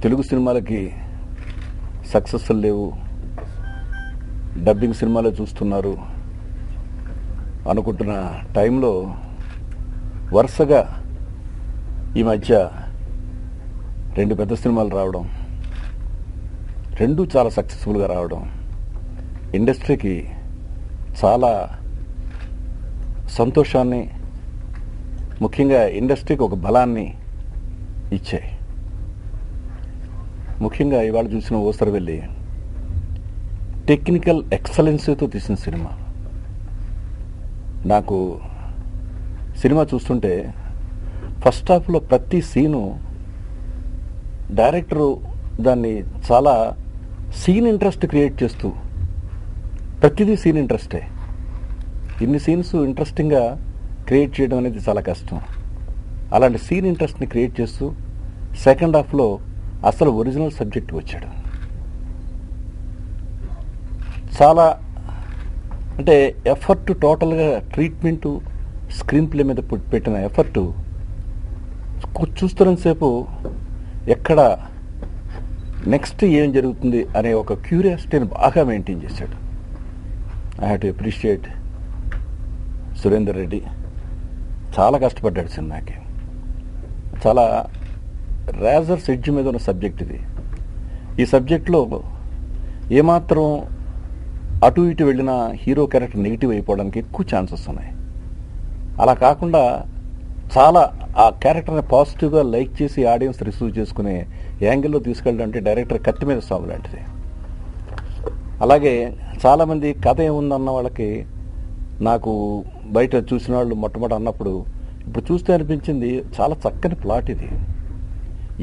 తెలుగు సినిమాలకి సక్సెస్ఫుల్ లేవు, డబ్బింగ్ సినిమాలే చూస్తున్నారు అనుకుంటున్న టైంలో వరుసగా ఈ మధ్య 2 పెద్ద సినిమాలు రావడం, 2 చాలా సక్సెస్ఫుల్గా రావడం ఇండస్ట్రీకి చాలా సంతోషాన్ని, ముఖ్యంగా ఇండస్ట్రీకి ఒక బలాన్ని ఇచ్చాయి. ముఖ్యంగా ఇవాళ చూసిన ఓసరవెల్లి టెక్నికల్ ఎక్సలెన్సీతో తీసిన సినిమా. నాకు సినిమా చూస్తుంటే ఫస్ట్ హాఫ్లో ప్రతి సీను డైరెక్టరు దాన్ని చాలా సీన్ ఇంట్రెస్ట్ క్రియేట్ చేస్తూ, ప్రతిదీ సీన్ ఇంట్రెస్టే. ఇన్ని సీన్స్ ఇంట్రెస్టింగ్గా క్రియేట్ చేయడం అనేది చాలా కష్టం. అలాంటి సీన్ ఇంట్రెస్ట్ని క్రియేట్ చేస్తూ సెకండ్ హాఫ్లో అసలు ఒరిజినల్ సబ్జెక్ట్ వచ్చాడు. చాలా అంటే ఎఫర్ట్, టోటల్గా ట్రీట్మెంటు, స్క్రీన్ ప్లే మీద పెట్టిన ఎఫర్టు చూస్తున్నంతసేపు ఎక్కడ నెక్స్ట్ ఏం జరుగుతుంది అనే ఒక క్యూరియాసిటీని బాగా మెయింటైన్ చేశాడు. I have to appreciate Surender Reddy. చాలా కష్టపడ్డాడు సినిమాకి. చాలా రేజర్స్ ఎడ్జ్ మీద ఉన్న సబ్జెక్ట్ ఇది. ఈ సబ్జెక్ట్లో ఏమాత్రం అటు ఇటు వెళ్ళిన హీరో క్యారెక్టర్ నెగిటివ్ అయిపోవడానికి ఎక్కువ ఛాన్సెస్ ఉన్నాయి. అలా కాకుండా చాలా ఆ క్యారెక్టర్ని పాజిటివ్గా లైక్ చేసి ఆడియన్స్ రిసీవ్ చేసుకునే యాంగిల్లో తీసుకెళ్ళాలంటే డైరెక్టర్ కత్తి మీద సాగు లాంటిది. అలాగే చాలామంది కథ ఏముందన్న వాళ్ళకి, నాకు బయట చూసిన వాళ్ళు మొట్టమొదటి అన్నప్పుడు ఇప్పుడు చూస్తే అనిపించింది చాలా చక్కని ప్లాట్ ఇది.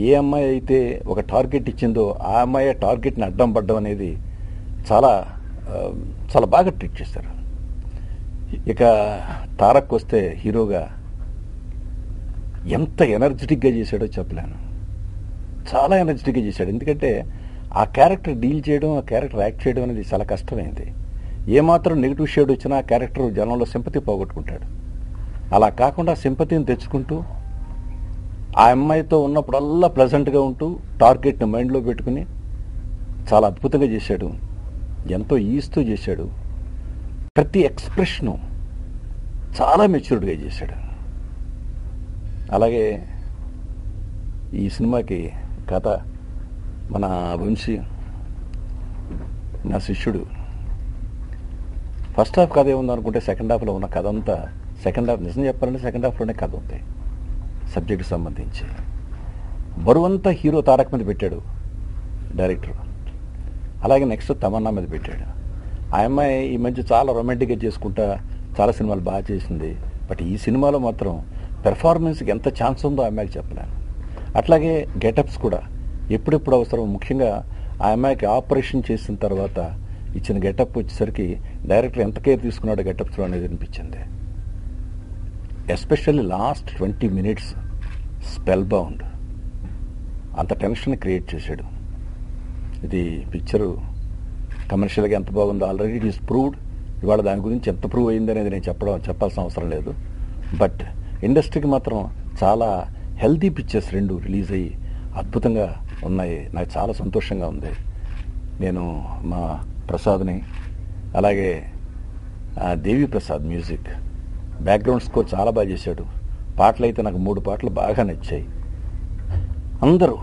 ఏ అమ్మాయి అయితే ఒక టార్గెట్ ఇచ్చిందో ఆ అమ్మాయి టార్గెట్ని అడ్డం పడ్డం అనేది చాలా చాలా బాగా ట్రీట్ చేశారు. ఇక తారక్ వస్తే హీరోగా ఎంత ఎనర్జెటిక్గా చేశాడో చెప్పలేను. చాలా ఎనర్జెటిక్గా చేశాడు. ఎందుకంటే ఆ క్యారెక్టర్ డీల్ చేయడం, ఆ క్యారెక్టర్ యాక్ట్ చేయడం అనేది చాలా కష్టమైంది. ఏమాత్రం నెగిటివ్ షేడ్ వచ్చినా ఆ క్యారెక్టర్ జనంలో సింపతి పోగొట్టుకుంటాడు. అలా కాకుండా సింపతిని తెచ్చుకుంటూ ఆ అమ్మాయితో ఉన్నప్పుడల్లా ప్లెజెంట్గా ఉంటూ టార్గెట్ని మైండ్లో పెట్టుకుని చాలా అద్భుతంగా చేశాడు. ఎంతో ఈజీతో చేశాడు. ప్రతి ఎక్స్ప్రెషను చాలా మెచ్యూర్డ్గా చేశాడు. అలాగే ఈ సినిమాకి కథ మన వంశీ, నా శిష్యుడు, ఫస్ట్ హాఫ్ కథ ఏముందనుకుంటే సెకండ్ హాఫ్లో ఉన్న కథ అంతా, సెకండ్ హాఫ్ నిజం చెప్పాలంటే సెకండ్ హాఫ్లోనే కథ ఉంది. సబ్జెక్టుకి సంబంధించి బరువంతా హీరో తారక్ మీద పెట్టాడు డైరెక్టర్. అలాగే నెక్స్ట్ తమన్నా మీద పెట్టాడు. ఆ అమ్మాయి ఈ మధ్య చాలా రొమాంటిక్గా చేసుకుంటా చాలా సినిమాలు బాగా చేసింది. బట్ ఈ సినిమాలో మాత్రం పెర్ఫార్మెన్స్కి ఎంత ఛాన్స్ ఉందో ఆ అమ్మాయికి చెప్పలేను. అట్లాగే గెటప్స్ కూడా ఎప్పుడెప్పుడు అవసరం. ముఖ్యంగా ఆ అమ్మాయికి ఆపరేషన్ చేసిన తర్వాత ఇచ్చిన గెటప్ వచ్చేసరికి డైరెక్టర్ ఎంత కేర్ తీసుకున్నాడో గెటప్స్లో అనేది అనిపించింది. Especially last 20 minutes spell bound. అంత టెన్షన్ క్రియేట్ చేశాడు. ఇది పిక్చరు కమర్షియల్గా ఎంత బాగుందో ఆల్రెడీ ఇట్ ఈస్ ప్రూవ్డ్. ఇవాళ దాని గురించి ఎంత ప్రూవ్ అయింది అనేది నేను చెప్పాల్సిన అవసరం లేదు. బట్ ఇండస్ట్రీకి మాత్రం చాలా హెల్తీ పిక్చర్స్ 2 రిలీజ్ అయ్యి అద్భుతంగా ఉన్నాయి. నాకు చాలా సంతోషంగా ఉంది. నేను మా ప్రసాద్ని, అలాగే దేవి ప్రసాద్ మ్యూజిక్, బ్యాక్గ్రౌండ్ స్కోర్ చాలా బాగా చేశాడు. పాటలు అయితే నాకు 3 పాటలు బాగా నచ్చాయి. అందరూ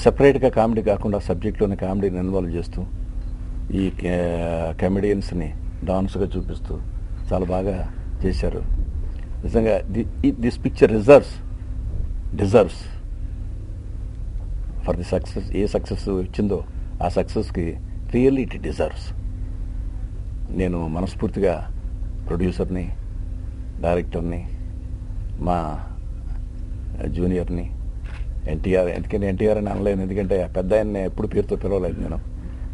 సెపరేట్గా కామెడీ కాకుండా సబ్జెక్ట్లోనే కామెడీని ఇన్వాల్వ్ చేస్తూ ఈ కామెడియన్స్ని డాన్స్గా చూపిస్తూ చాలా బాగా చేశారు. నిజంగా this picture deserves for the success. A success వచ్చిందో ఆ సక్సెస్కి రియల్లీ ఇట్ డిజర్వ్స్. నేను మనస్ఫూర్తిగా ప్రొడ్యూసర్ని, డైరెక్టర్ని, మా జూనియర్ని ఎన్టీఆర్, ఎందుకంటే ఎన్టీఆర్ అని అనలేను, ఎందుకంటే పెద్ద ఆయన్ని ఎప్పుడు పేరుతో పిలవలేదు నేను.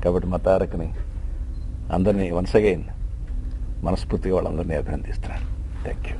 కాబట్టి మా తారక్ని, అందరినీ వన్స్ అగైన్ మనస్ఫూర్తిగా వాళ్ళందరినీ అభినందిస్తున్నాను. Thank you.